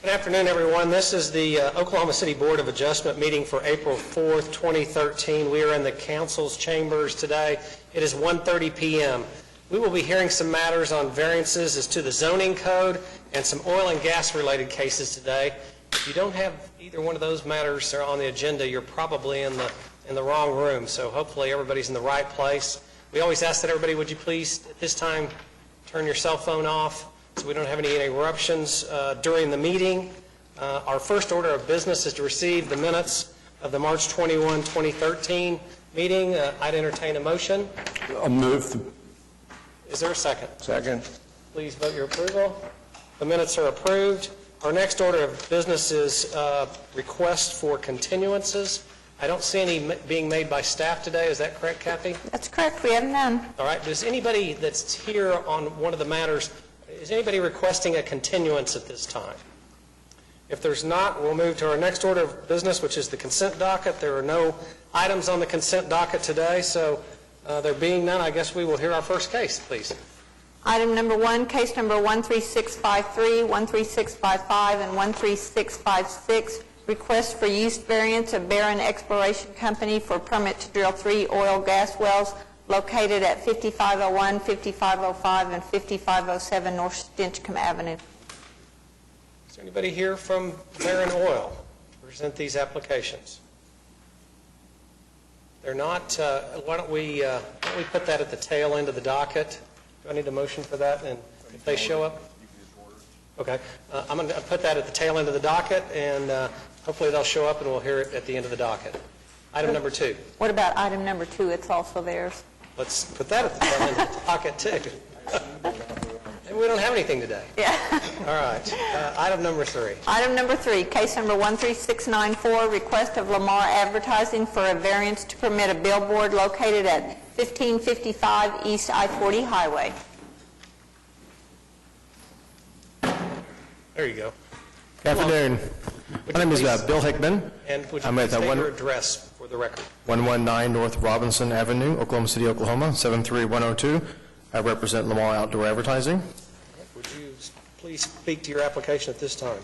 Good afternoon, everyone. This is the Oklahoma City Board of Adjustment meeting for April 4th, 2013. We are in the council's chambers today. It is 1:30 p.m. We will be hearing some matters on variances as to the zoning code and some oil and gas related cases today. If you don't have either one of those matters on the agenda, you're probably in the wrong room. So hopefully everybody's in the right place. We always ask that everybody, would you please at this time turn your cell phone off so we don't have any interruptions during the meeting. Our first order of business is to receive the minutes of the March 21, 2013 meeting. I'd entertain a motion. I'll move. Is there a second? Second. Please vote your approval. The minutes are approved. Our next order of business is request for continuances. I don't see any being made by staff today. Is that correct, Kathy? That's correct. We have none. All right. Does anybody that's here on one of the matters, is anybody requesting a continuance at this time? If there's not, we'll move to our next order of business, which is the consent docket. There are no items on the consent docket today, so there being none, I guess we will hear our first case, please. Item number 1, case number 13653, 13655, and 13656, request for use variance of Barron Exploration Company for permit to drill 3 oil gas wells located at 5501, 5505, and 5507 North Stinchcomb Avenue. Is there anybody here from Barron Oil to present these applications? They're not. Why don't we put that at the tail end of the docket? Do I need a motion for that? And if they show up? Okay. I'm going to put that at the tail end of the docket, and hopefully they'll show up and we'll hear it at the end of the docket. Item number 2. What about item number 2? It's also theirs. Let's put that at the tail end of the docket, too. Maybe we don't have anything today. Yeah. All right. Item number 3. Item number 3, case number 13694, request of Lamar Advertising for a variance to permit a billboard located at 1555 East I-40 Highway. There you go. Good afternoon. My name is Bill Hickman. And would you I'm please at state your address for the record? 119 North Robinson Avenue, Oklahoma City, Oklahoma, 73102. I represent Lamar Outdoor Advertising. Would you please speak to your application at this time?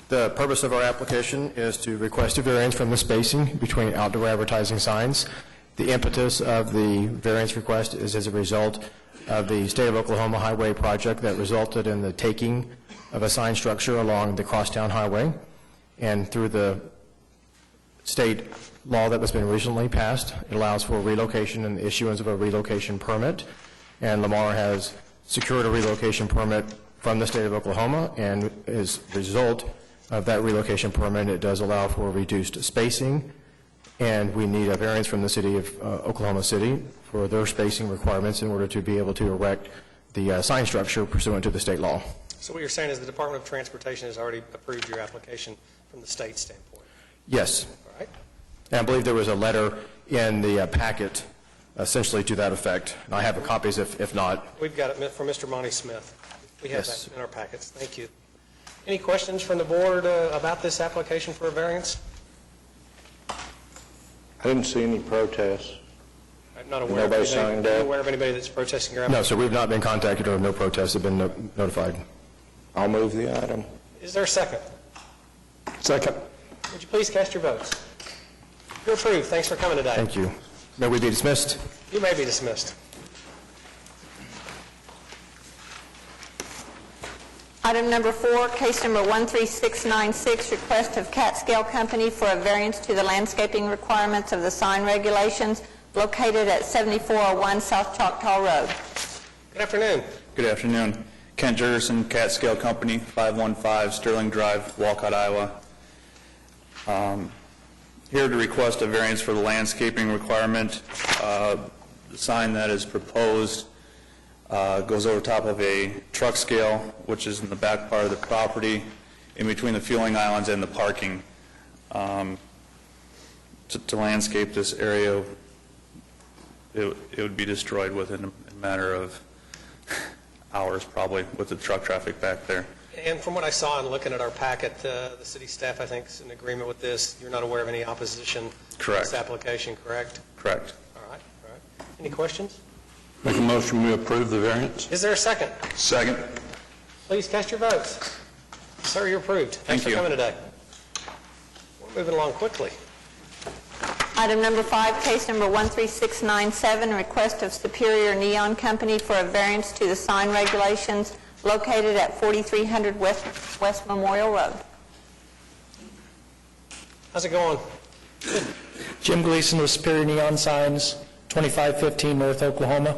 The purpose of our application is to request a variance from the spacing between outdoor advertising signs. The impetus of the variance request is as a result of the State of Oklahoma Highway project that resulted in the taking of a sign structure along the Crosstown Highway. And through the state law that has been recently passed, it allows for relocation and the issuance of a relocation permit. And Lamar has secured a relocation permit from the State of Oklahoma, and as a result of that relocation permit, it does allow for reduced spacing, and we need a variance from the City of Oklahoma City for their spacing requirements in order to be able to erect the sign structure pursuant to the state law. So what you're saying is the Department of Transportation has already approved your application from the state standpoint? Yes. All right. And I believe there was a letter in the packet essentially to that effect. And I have the copies if not. We've got it from Mr. Monty Smith. We have Yes. that in our packets. Thank you. Any questions from the board about this application for a variance? I didn't see any protests. I'm not aware Nobody of signed anybody, up? aware of anybody that's protesting your No, application. so we've not been contacted or no protests have been notified. I'll move the item. Is there a second? Second. Would you please cast your votes? You're approved. Thanks for coming today. Thank you. May we be dismissed? You may be dismissed. Item number 4, case number 13696, request of Catscale Company for a variance to the landscaping requirements of the sign regulations located at 7401 South Choctaw Road. Good afternoon. Good afternoon. Kent Jergerson, Catscale Company, 515 Sterling Drive, Walcott, Iowa. Here to request a variance for the landscaping requirement. The sign that is proposed goes over top of a truck scale, which is in the back part of the property, in between the fueling islands and the parking. To landscape this area, it would be destroyed within a matter of hours, probably, with the truck traffic back there. And from what I saw in looking at our packet, the city staff, I think, is in agreement with this. You're not aware of any opposition to this application, correct? Correct. All right. All right. Any questions? Make a motion we approve the variance. Is there a second? Second. Please cast your votes. Sir, you're approved. Thanks Thank for you. coming today. We're moving along quickly. Item number 5, case number 13697, request of Superior Neon Company for a variance to the sign regulations located at 4300 West Memorial Road. How's it going? Jim Gleason with Superior Neon Signs, 2515 North Oklahoma.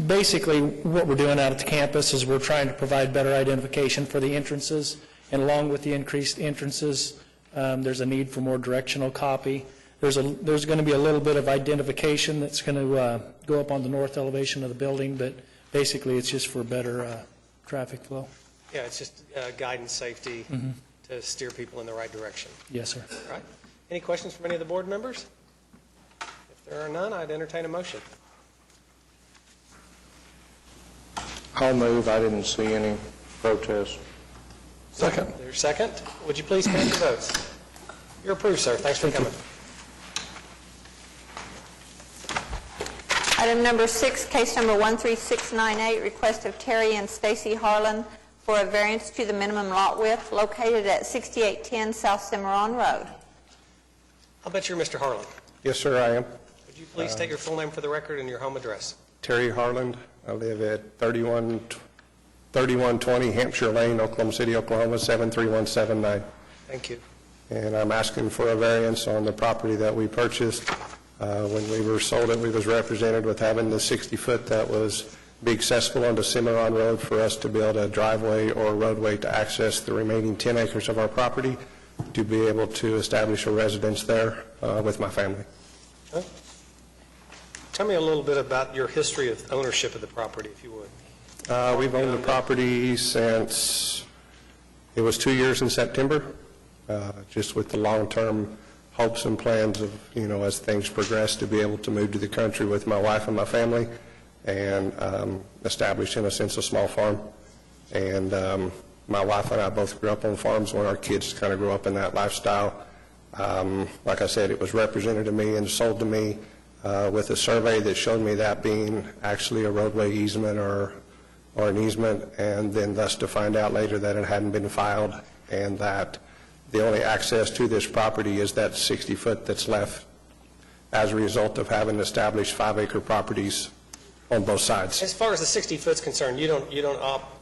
Basically, what we're doing out at the campus is we're trying to provide better identification for the entrances, and along with the increased entrances, there's a need for more directional copy. There's going to be a little bit of identification that's going to go up on the north elevation of the building, but basically it's just for better traffic flow. Yeah, it's just guidance, safety, to steer people in the right direction. Yes, sir. All right. Any questions from any of the board members? If there are none, I'd entertain a motion. I'll move. I didn't see any protests. Second. There's a second. Would you please cast your votes? You're approved, sir. Thanks for coming. Item number 6, case number 13698, request of Terry and Stacy Harlan for a variance to the minimum lot width located at 6810 South Cimarron Road. I'll bet you're Mr. Harlan. Yes, sir, I am. Would you please state your full name for the record and your home address? Terry Harland. I live at 3120 Hampshire Lane, Oklahoma City, Oklahoma, 73179. Thank you. And I'm asking for a variance on the property that we purchased. When we were sold it, we was represented with having the 60-foot that was be accessible onto Cimarron Road for us to build a driveway or roadway to access the remaining 10 acres of our property to be able to establish a residence there with my family. Huh? Tell me a little bit about your history of ownership of the property, if you would. We've owned the property since, it was 2 years in September, just with the long-term hopes and plans of, as things progress, to be able to move to the country with my wife and my family and establish, in a sense, a small farm. And my wife and I both grew up on farms when our kids kind of grew up in that lifestyle. Like I said, it was represented to me and sold to me with a survey that showed me that being actually a roadway easement or an easement, and then thus to find out later that it hadn't been filed and that the only access to this property is that 60-foot that's left as a result of having established 5-acre properties on both sides. As far as the 60-foot's concerned, you don't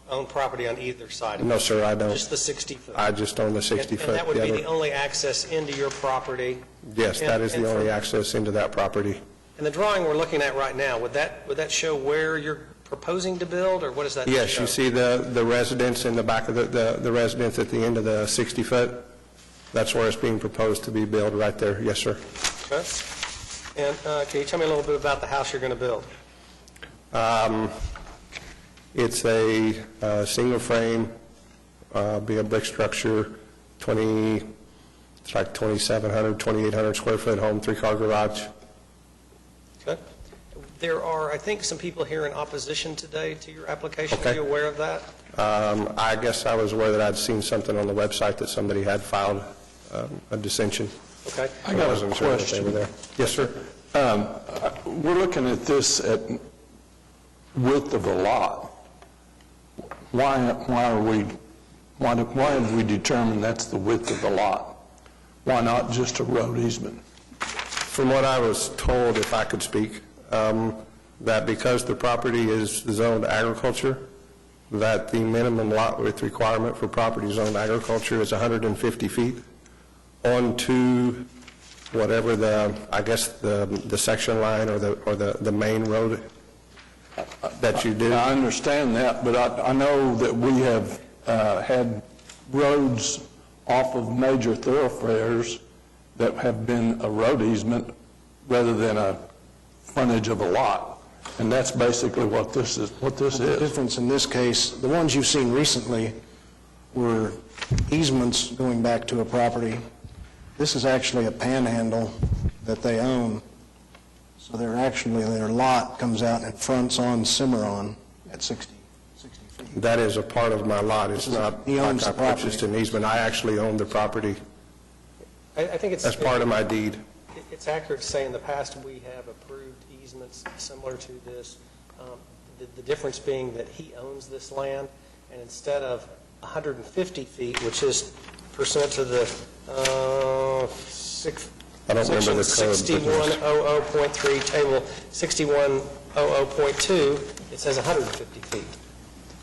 own property on either side of it? No, sir, I don't. Just the 60-foot? I just own the 60-foot. And that would be the only access into your property? Yes, that is the only from- access into that property. And the drawing we're looking at right now, would that show where you're proposing to build, or what does that show? Yes, you see the residence in the back of the residence at the end of the 60-foot? That's where it's being proposed to be built, right there. Yes, sir. Okay. And can you tell me a little bit about the house you're going to build? It's a single frame, be a brick structure, it's like 2,700, 2,800 square foot home, 3-car garage. Okay. There are, I think, some people here in opposition today to your application. Okay. Are you aware of that? I guess I was aware that I'd seen something on the website that somebody had filed a dissension. Okay. I wasn't sure that they were there. Yes, sir. We're looking at this at width of the lot. Why have we determined that's the width of the lot? Why not just a road easement? From what I was told, if I could speak, that because the property is zoned agriculture, that the minimum lot width requirement for property zoned agriculture is 150 feet onto whatever the section line or the main road that you do. I understand that, but I know that we have had roads off of major thoroughfares that have been a road easement rather than a frontage of a lot, and that's basically what this is. The difference in this case, the ones you've seen recently were easements going back to a property. This is actually a panhandle that they own. So their lot comes out and fronts on Cimarron at 60 feet. That is a part of my lot. It's not He owns like I the property. purchased an easement. I actually own the property. I think it's... That's part of my deed. It's accurate to say in the past we have approved easements similar to this. The difference being that he owns this land, and instead of 150 feet, which is pursuant to the I don't remember the section code, but 6100.3, table 6100.2, it says 150 feet.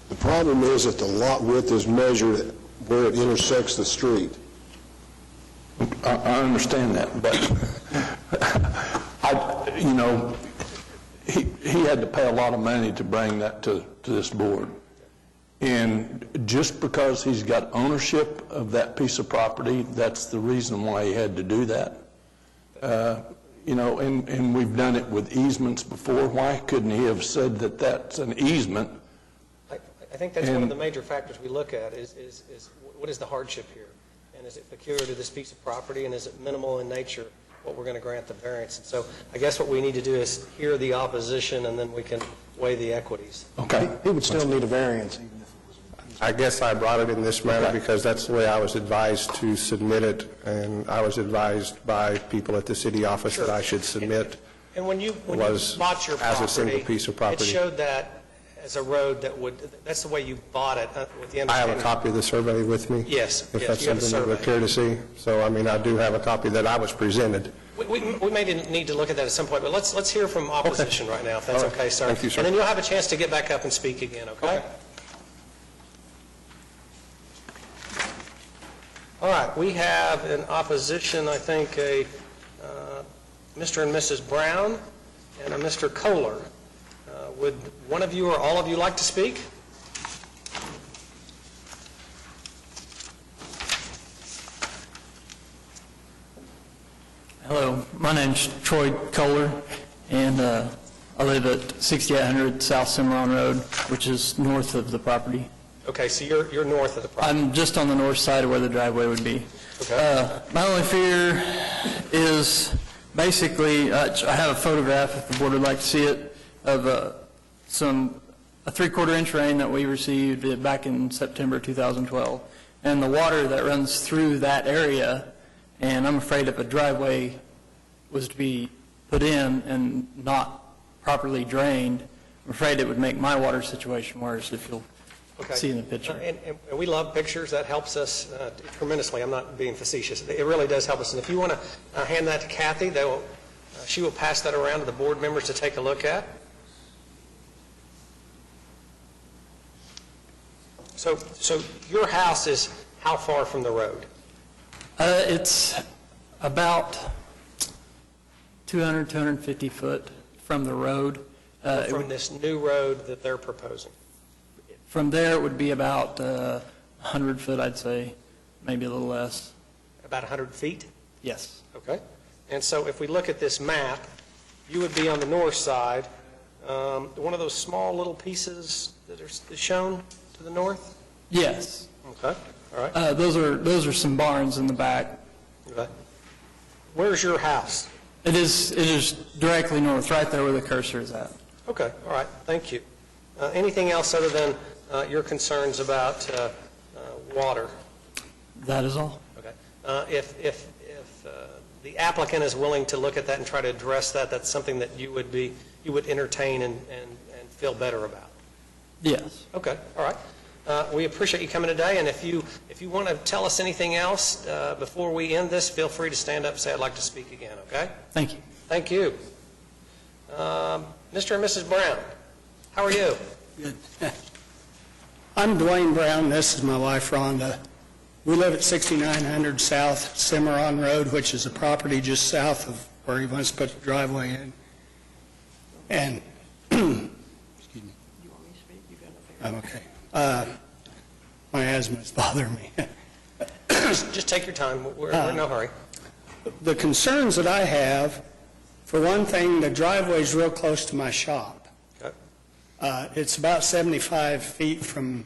The problem is that the lot width is measured where it intersects the street. I understand that, but he had to pay a lot of money to bring that to this board. And just because he's got ownership of that piece of property, that's the reason why he had to do that. And we've done it with easements before. Why couldn't he have said that that's an easement? I think that's one of the major factors we look at is what is the hardship here? And is it peculiar to this piece of property, and is it minimal in nature, what we're going to grant the variance? And so I guess what we need to do is hear the opposition, and then we can weigh the equities. Okay. He would still need a variance, even if it was... I guess I brought it in this manner because that's the way I was advised to submit it, and I was advised by people at the city office that I should submit. And when you Was bought your as a single property, piece of property. it showed that as a road that would, that's the way you bought it, with the I have understanding. a copy of the survey with me. Yes, If yes, that's you have a something that would survey. care to see. So, I mean, I do have a copy that I was presented. We may need to look at that at some point, but let's hear from opposition right now, if that's All right. okay, sir. Thank you, sir. And then you'll have a chance to get back up and speak again, okay? All right, we have in opposition, I think, a Mr. and Mrs. Brown and a Mr. Kohler. Would one of you or all of you like to speak? Hello, my name's Troy Kohler, and I live at 6800 South Cimarron Road, which is north of the property. Okay, so you're north of the property. I'm just on the north side of where the driveway would be. Okay. My only fear is basically, I have a photograph, if the board would like to see it, of a 3/4 inch rain that we received back in September 2012. And the water that runs through that area, and I'm afraid if a driveway was to be put in and not properly drained, I'm afraid it would make my water situation worse, if you'll Okay. see in the picture. And we love pictures. That helps us tremendously. I'm not being facetious. It really does help us. And if you want to hand that to Kathy, she will pass that around to the board members to take a look at. So your house is how far from the road? It's about 200, 250 foot from the road. From this new road that they're proposing? From there, it would be about 100 foot, I'd say, maybe a little less. About 100 feet? Yes. Okay. And so if we look at this map, you would be on the north side. One of those small little pieces that are shown to the north? Yes. Okay. All right. Those are some barns in the back. Okay. Where's your house? It is directly north, right there where the cursor is at. Okay. All right. Thank you. Anything else other than your concerns about water? That is all. Okay. If the applicant is willing to look at that and try to address that, that's something that you would entertain and feel better about? Yes. Okay. All right. We appreciate you coming today, and if you want to tell us anything else before we end this, feel free to stand up and say, I'd like to speak again, okay? Thank you. Thank you. Mr. and Mrs. Brown, how are you? Good. I'm Dwayne Brown. This is my wife, Rhonda. We live at 6900 South Cimarron Road, which is a property just south of where he wants to put the driveway in. And, excuse me. You want me to speak? You got nothing. I'm okay. My asthma is bothering me. Just take your time. We're in no hurry. The concerns that I have, for one thing, the driveway's real close to my shop. Okay. It's about 75 feet from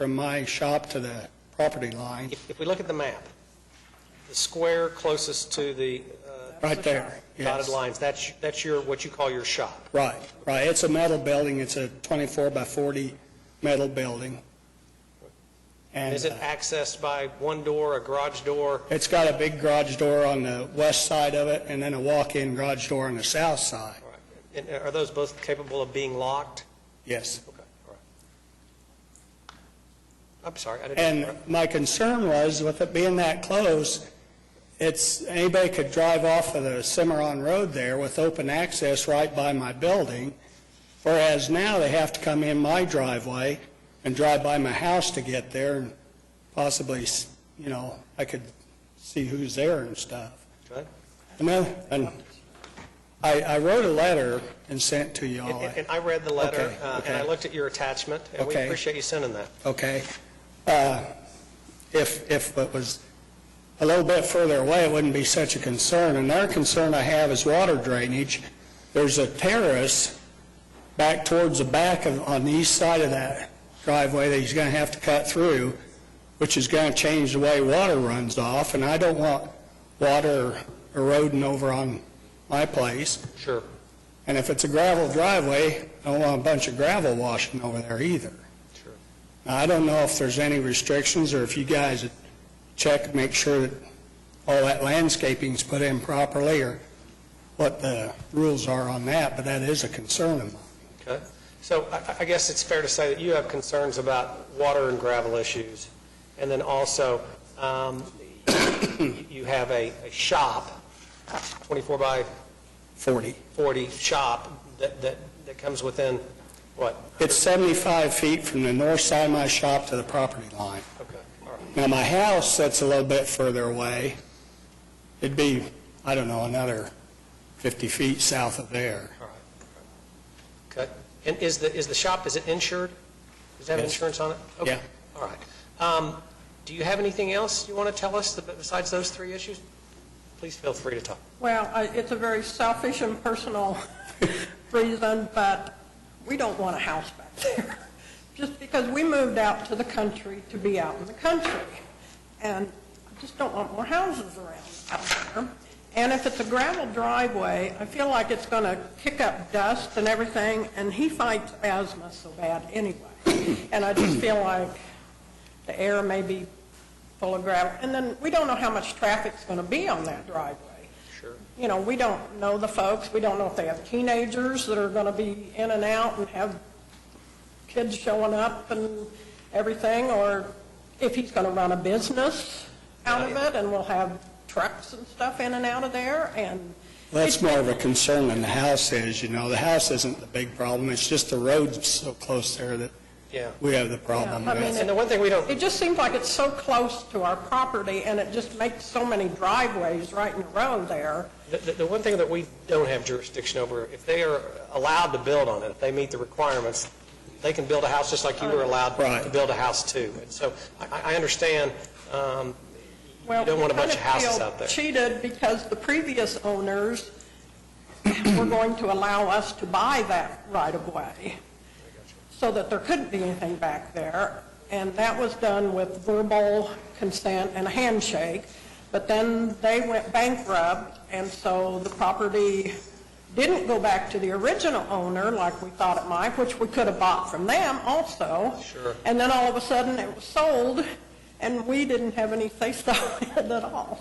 my shop to the property line. If we look at the map, the square closest to the Right there, yes. dotted lines, that's your what you call your shop. Right. It's a metal building. It's a 24 by 40 metal building. And Is it accessed by one door, a garage door? it's got a big garage door on the west side of it, and then a walk-in garage door on the south side. All right. And are those both capable of being locked? Yes. Okay. All I'm sorry, I didn't And interrupt. my concern was, with it being that close, anybody could drive off of the Cimarron Road there with open access right by my building, whereas now they have to come in my driveway and drive by my house to get there, and possibly, I could see who's there and stuff. Okay. And I wrote a letter and sent to you all. And I read the letter, Okay, and I okay. looked at your attachment, and we Okay. appreciate you sending that. Okay. If it was a little bit further away, it wouldn't be such a concern. Another concern I have is water drainage. There's a terrace back towards the back on the east side of that driveway that he's going to have to cut through, which is going to change the way water runs off, and I don't want water eroding over on my place. Sure. And if it's a gravel driveway, I don't want a bunch of gravel washing over there either. Sure. Now, I don't know if there's any restrictions, or if you guys would check and make sure that all that landscaping's put in properly, or what the rules are on that, but that is a concern of mine. Okay. So I guess it's fair to say that you have concerns about water and gravel issues, and then also you have a shop, 24 by 40. 40 shop that comes within, what? It's 75 feet from the north side of my shop to the property line. Okay, all right. Now, my house that's a little bit further away. It'd be, I don't know, another 50 feet south of there. All right. Okay. And is the shop, is it insured? Does it have Yes. insurance on it? Okay. Yeah. All right. Do you have anything else you want to tell us besides those three issues? Please feel free to talk. Well, it's a very selfish and personal reason, but we don't want a house back there. Just because we moved out to the country to be out in the country. And I just don't want more houses around out there. And if it's a gravel driveway, I feel like it's going to kick up dust and everything, and he fights asthma so bad anyway. And I just feel like the air may be full of gravel. And then we don't know how much traffic's going to be on that driveway. Sure. We don't know the folks. We don't know if they have teenagers that are going to be in and out and have kids showing up and everything, or if he's going to run a business out of it, and we'll have trucks and stuff in and out of there, and... That's more of a concern than the house is, The house isn't the big problem. It's just the road's so close there that Yeah. we have the problem Yeah, I mean, with. And the one thing we don't, It just seems like it's so close to our property, and it just makes so many driveways right in a row there. the one thing that we don't have jurisdiction over, if they are allowed to build on it, if they meet the requirements, they can build a house just like you were allowed Right. to build a house too. And so I understand Well, you don't want a bunch of we kind houses feel out there. cheated because the previous owners were going to allow us to buy that right-of-way so that there couldn't be anything back there. And that was done with verbal consent and a handshake. But then they went bankrupt, and so the property didn't go back to the original owner like we thought it might, which we could have bought from them also. Sure. And then all of a sudden it was sold, and we didn't have any say-so in it at all.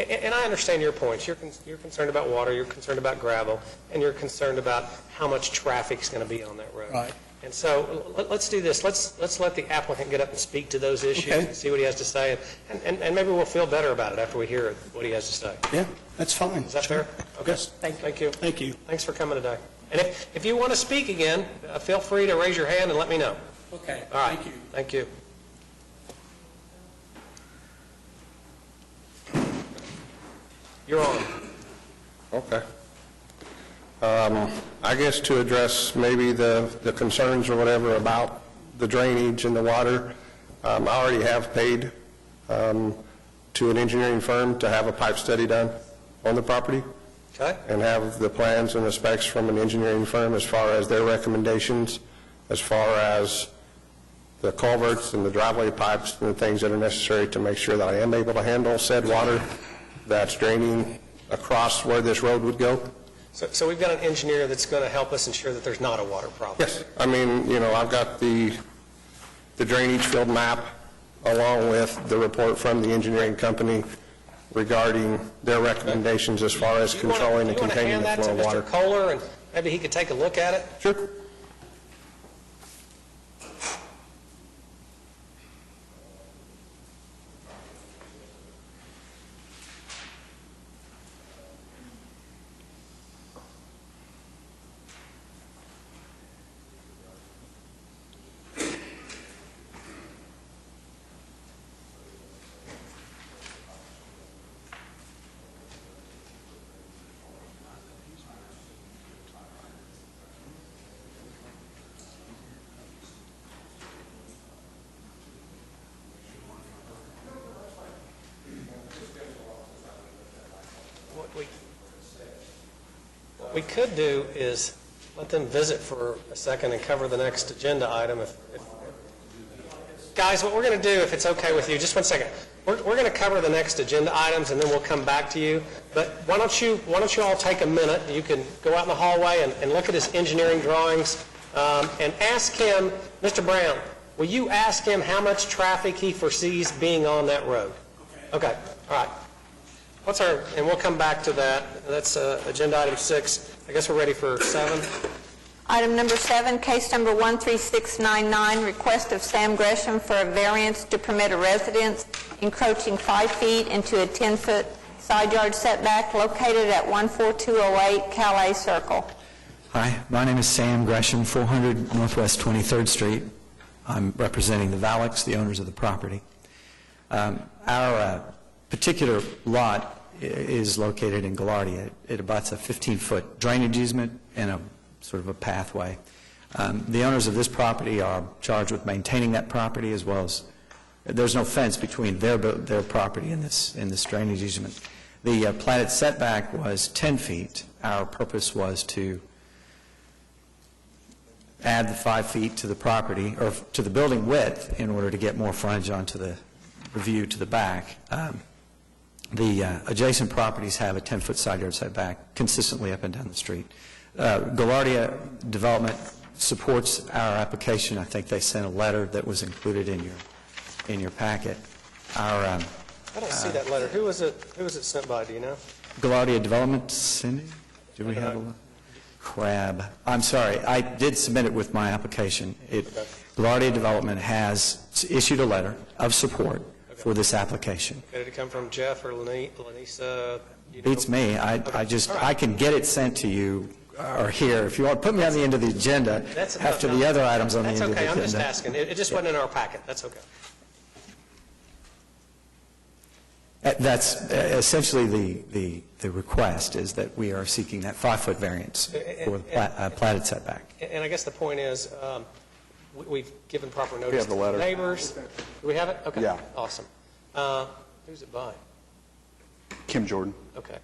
And I understand your points. You're concerned about water, you're concerned about gravel, and you're concerned about how much traffic's going to be on that road. Right. And so let's do this. Let's let the applicant get up and speak to those issues Okay. and see what he has to say, and maybe we'll feel better about it after we hear what he has to say. Yeah, that's fine. Is that fair? Okay. Yes. Thank you. Thank you. Thanks for coming today. And if you want to speak again, feel free to raise your hand and let me know. Okay, All right. thank you. Thank you. You're on. Okay. I guess to address maybe the concerns or whatever about the drainage and the water, I already have paid to an engineering firm to have a pipe study done on the property Okay? and have the plans and the specs from an engineering firm as far as their recommendations, as far as the culverts and the driveway pipes and the things that are necessary to make sure that I am able to handle said water that's draining across where this road would go. So we've got an engineer that's going to help us ensure that there's not a water problem. Yes, I mean, I've got the drainage field map along with the report from the engineering company regarding their recommendations as far as controlling and containing the flow of You water. want to hand that to Mr. Kohler, and maybe he could take a look at it? Sure. What we could do is let them visit for a second and cover the next agenda item. Guys, what we're going to do, if it's okay with you, just one second. We're going to cover the next agenda items, and then we'll come back to you. But why don't you all take a minute? You can go out in the hallway and look at his engineering drawings and ask him, Mr. Brown, will you ask him how much traffic he foresees being on that road? Okay, all right. And we'll come back to that. That's agenda item 6. I guess we're ready for 7. Item number 7, case number 13699, request of Sam Gresham for a variance to permit a residence encroaching 5 feet into a 10-foot side yard setback located at 14208 Calais Circle. Hi, my name is Sam Gresham, 400 Northwest 23rd Street. I'm representing the Valix, the owners of the property. Our particular lot is located in Gaillardia. It abuts a 15-foot drainage easement and a sort of a pathway. The owners of this property are charged with maintaining that property, as well as there's no fence between their property and this drainage easement. The platted setback was 10 feet. Our purpose was to add the 5 feet to the property, or to the building width, in order to get more frontage onto the view to the back. The adjacent properties have a 10-foot side yard setback consistently up and down the street. Gaillardia Development supports our application. I think they sent a letter that was included in your packet. I don't see that letter. Who was it sent by, do you know? Gaillardia Development, Cindy? Do we have a letter? Crab. I'm sorry. I did submit it with my application. Gaillardia Development has issued a letter of support for this application. Did it come from Jeff or Lanisa? Beats me. I can get it sent to you or here. If you want, put me on the end of the agenda after the other items on the end of the agenda. That's okay. I'm just asking. It just wasn't in our packet. That's okay. That's essentially the request, is that we are seeking that 5-foot variance for the platted setback. And I guess the point is, we've given proper notice to the neighbors. Do we have it? Okay. Yeah. Awesome. Who's it by? Kim Jordan. Okay.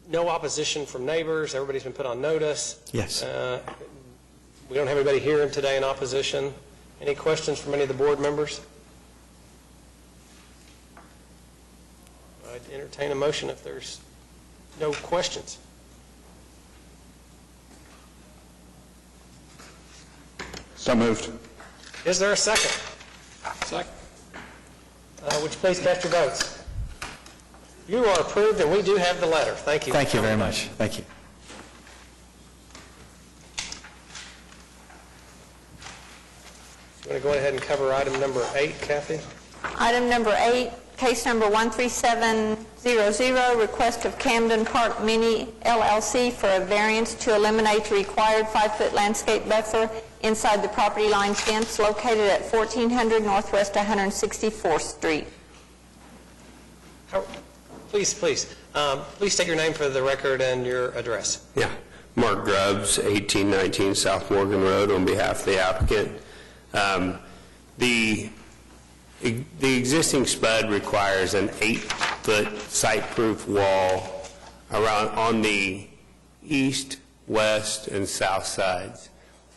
No opposition from neighbors. Everybody's been put on notice. Yes. We don't have anybody here today in opposition. Any questions from any of the board members? I'd entertain a motion if there's no questions. So moved. Is there a second? Second. Would you please cast your votes? You are approved, and we do have the letter. Thank you. Thank you very much. Thank you. You want to go ahead and cover item number 8, Kathy? Item number 8, case number 13700, request of Camden Park Mini LLC for a variance to eliminate the required 5-foot landscape buffer inside the property line fence located at 1400 Northwest 164th Street. Please state your name for the record and your address. Yeah, Mark Grubbs, 1819 South Morgan Road, on behalf of the applicant. The existing spud requires an 8-foot site-proof wall on the east, west, and south sides.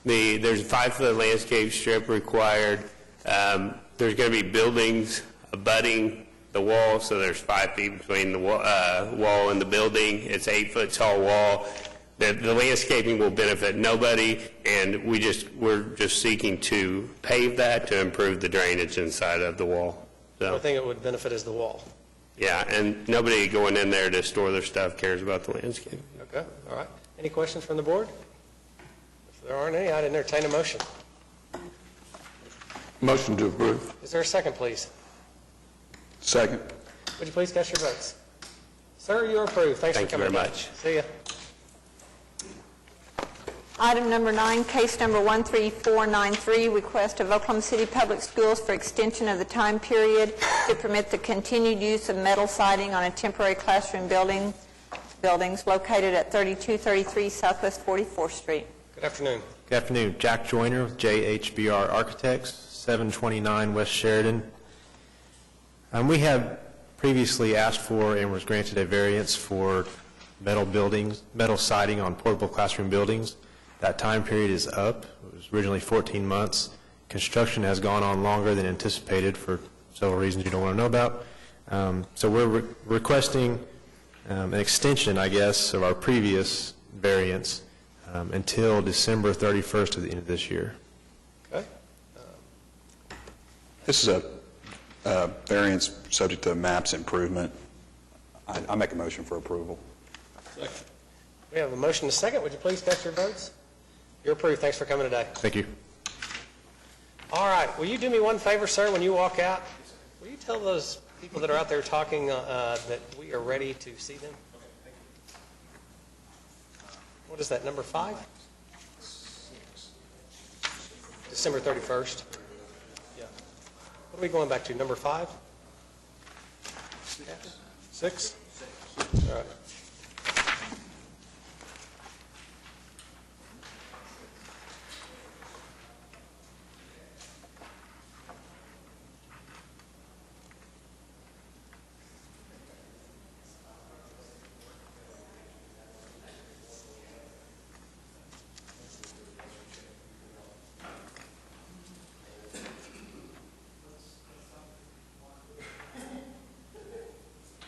There's a 5-foot landscape strip required. There's going to be buildings abutting the wall, so there's 5 feet between the wall and the building. It's 8-foot tall wall. The landscaping will benefit nobody, and we're just seeking to pave that to improve the drainage inside of the wall. The only thing it would benefit is the wall. Yeah, and nobody going in there to store their stuff cares about the landscape. Okay, all right. Any questions from the board? If there aren't any, I'd entertain a motion. Motion to approve. Is there a second, please? Second. Would you please cast your votes? Sir, you're approved. Thanks for coming. Thank you very much. See ya. Item number 9, case number 13493, request of Oklahoma City Public Schools for extension of the time period to permit the continued use of metal siding on a temporary classroom buildings located at 3233 Southwest 44th Street. Good afternoon. Good afternoon. Jack Joyner with JHBR Architects, 729 West Sheridan. We have previously asked for and was granted a variance for metal siding on portable classroom buildings. That time period is up. It was originally 14 months. Construction has gone on longer than anticipated for several reasons you don't want to know about. So we're requesting an extension, I guess, of our previous variance until December 31st of the end of this year. Okay. This is a variance subject to MAPS improvement. I make a motion for approval. We have a motion and a second. Would you please cast your votes? You're approved. Thanks for coming today. Thank you. All right. Will you do me one favor, sir, when you walk out? Will you tell those people that are out there talking that we are ready to see them? What is that, number 5? December 31st. Yeah. What are we going back to, number 5? 6? All right.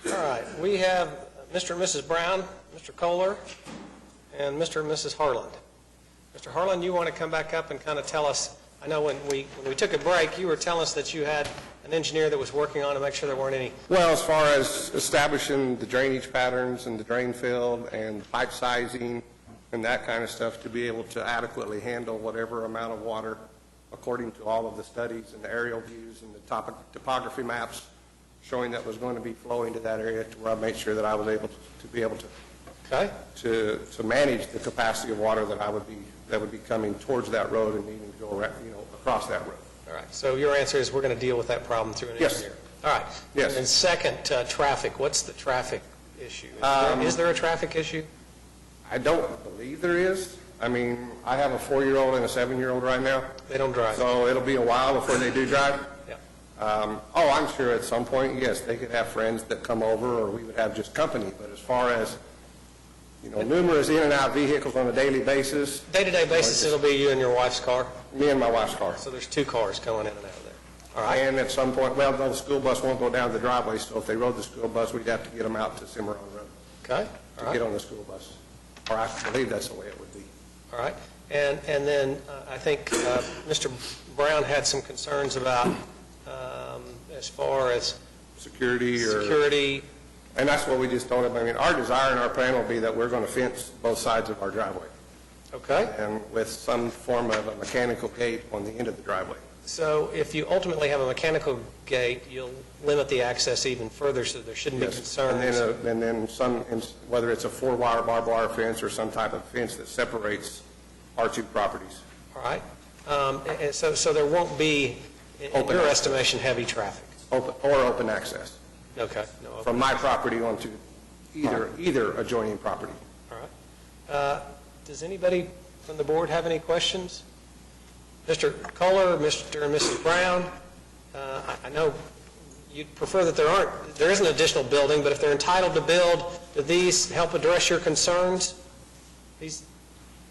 All right, we have Mr. and Mrs. Brown, Mr. Kohler, and Mr. and Mrs. Harland. Mr. Harland, you want to come back up and kind of tell us, I know when we took a break, you were telling us that you had an engineer that was working on to make sure there weren't any. Well, as far as establishing the drainage patterns and the drain field and pipe sizing and that kind of stuff to be able to adequately handle whatever amount of water according to all of the studies and the aerial views and the topography maps showing that was going to be flowing to that area, to where I made sure that I was able to manage the capacity of water that would be coming towards that road and needing to go across that road. All right, so your answer is we're going to deal with that problem through an engineer? All right. Yes. And second, traffic. What's the traffic issue? Is there a traffic issue? I don't believe there is. I mean, I have a 4-year-old and a 7-year-old right now. They don't drive. So it'll be a while before they do drive. Yeah. I'm sure at some point, yes, they could have friends that come over, or we would have just company. But as far as, numerous in and out vehicles on a daily basis. Day-to-day basis, it'll be you and your wife's car? Me and my wife's car. So there's 2 cars going in and out of there. All right. And at some point, well, no, the school bus won't go down the driveway, so if they rode the school bus, we'd have to get them out to Cimarron Road. Okay. All To right. get on the school bus. Or I believe that's the way it would be. All right. And then I think Mr. Brown had some concerns about as far as security. And that's what we just told him. I mean, our desire and our plan will be that we're going to fence both sides of our driveway. Okay. And with some form of a mechanical gate on the end of the driveway. So if you ultimately have a mechanical gate, you'll limit the access even further, so there shouldn't be concerns. And then some, whether it's a 4-wire barbed wire fence or some type of fence that separates our 2 properties. All right. And so there won't be, in your estimation, heavy traffic? Open access. Okay. No open from my property onto either adjoining property. All right. Does anybody from the board have any questions? Mr. Kohler, Mr. and Mrs. Brown, I know you'd prefer that there isn't an additional building, but if they're entitled to build, do these help address your concerns, these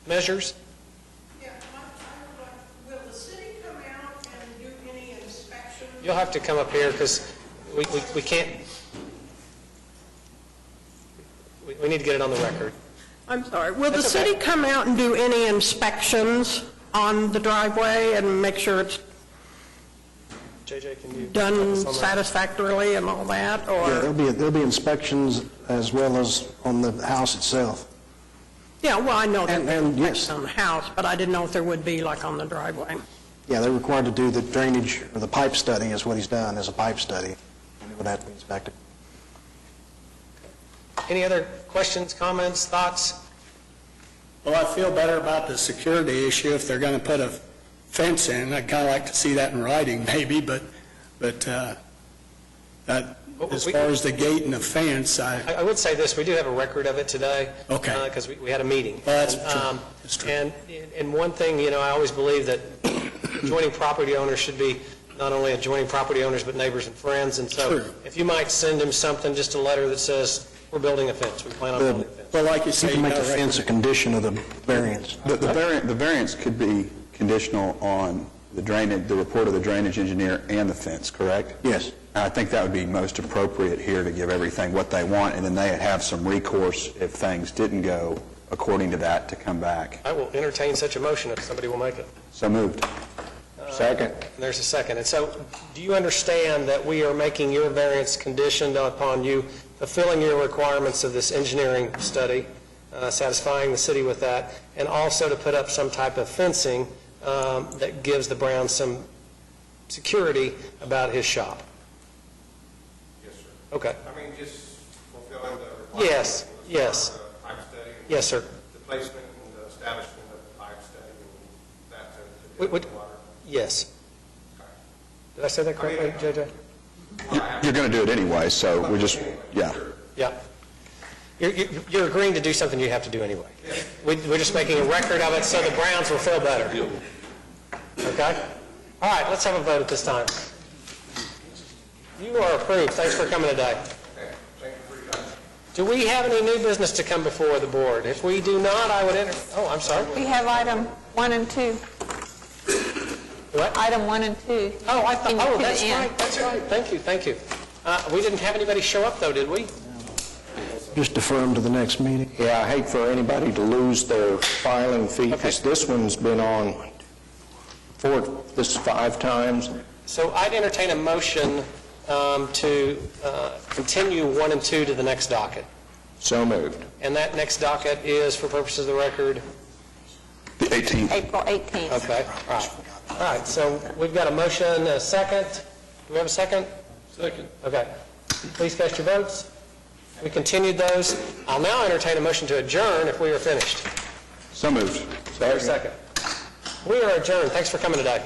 measures? Yeah, will the city come out and do any inspections? You'll have to come up here because we can't, we need to get it on the record. I'm sorry. Will the That's okay. city come out and do any inspections on the driveway and make sure it's JJ, can you done help us on that? satisfactorily and all that? Yeah, Or there'll be inspections as well as on the house itself. yeah, well, I know that And- there's and yes. inspections on the house, but I didn't know if there would be like on the driveway. Yeah, they're required to do the drainage, or the pipe study is what he's done, is a pipe study, and it would have to be inspected. Any other questions, comments, thoughts? Well, I feel better about the security issue if they're going to put a fence in. I'd kind of like to see that in writing, maybe, but as far as the gate and the fence, I would say this, we do have a record of it today. Okay. Because we had a meeting. Well, that's And, true. That's true. And one thing, I always believe that adjoining property owners should be not only adjoining property owners, but neighbors and friends. And so if you might send him something, just a letter that says, we're building a fence, we plan on building a fence. Well, like you You say, can you make the gotta fence a condition of the variance. The variance could be conditional on the drainage, the report of the drainage engineer and the fence, correct? Yes. And I think that would be most appropriate here to give everything what they want, and then they'd have some recourse if things didn't go according to that to come back. I will entertain such a motion if somebody will make it. So moved. Second. And there's a second. And so, do you understand that we are making your variance conditioned upon you fulfilling your requirements of this engineering study, satisfying the city with that, and also to put up some type of fencing that gives the Browns some security about his shop? Yes, sir. Okay. I mean, just fulfilling the requirements. Yes, yes. For the pipe study. Yes, sir. The placement and the establishment of the pipe study and that to Wait, deal with the water. Yes. Did I say that correctly, JJ? You're going to do it anyway, so we just, yeah. Yeah. You're agreeing to do something you have to do anyway. We're just making a record of it so the Browns will feel better. Okay? All right, let's have a vote at this time. You are approved. Thanks for coming today. Do we have any new business to come before the board? If we do not, I would oh, I'm sorry. We have item 1 and 2. What? Item 1 and 2. Oh, I thought, Can you oh, put it that's in? right, that's right. Thank you, thank you. We didn't have anybody show up, though, did we? Just defer them to the next meeting. Yeah, I hate for anybody to lose their filing fee, because this one's been on this 5 times. So I'd entertain a motion to continue 1 and 2 to the next docket. So moved. And that next docket is, for purposes of the record? The 18th. April 18th. Okay, all right. All right, so we've got a motion, a second. Do we have a second? Second. Okay. Please cast your votes. We continued those. I'll now entertain a motion to adjourn if we are finished. So moved. Is there a second? We are adjourned. Thanks for coming today.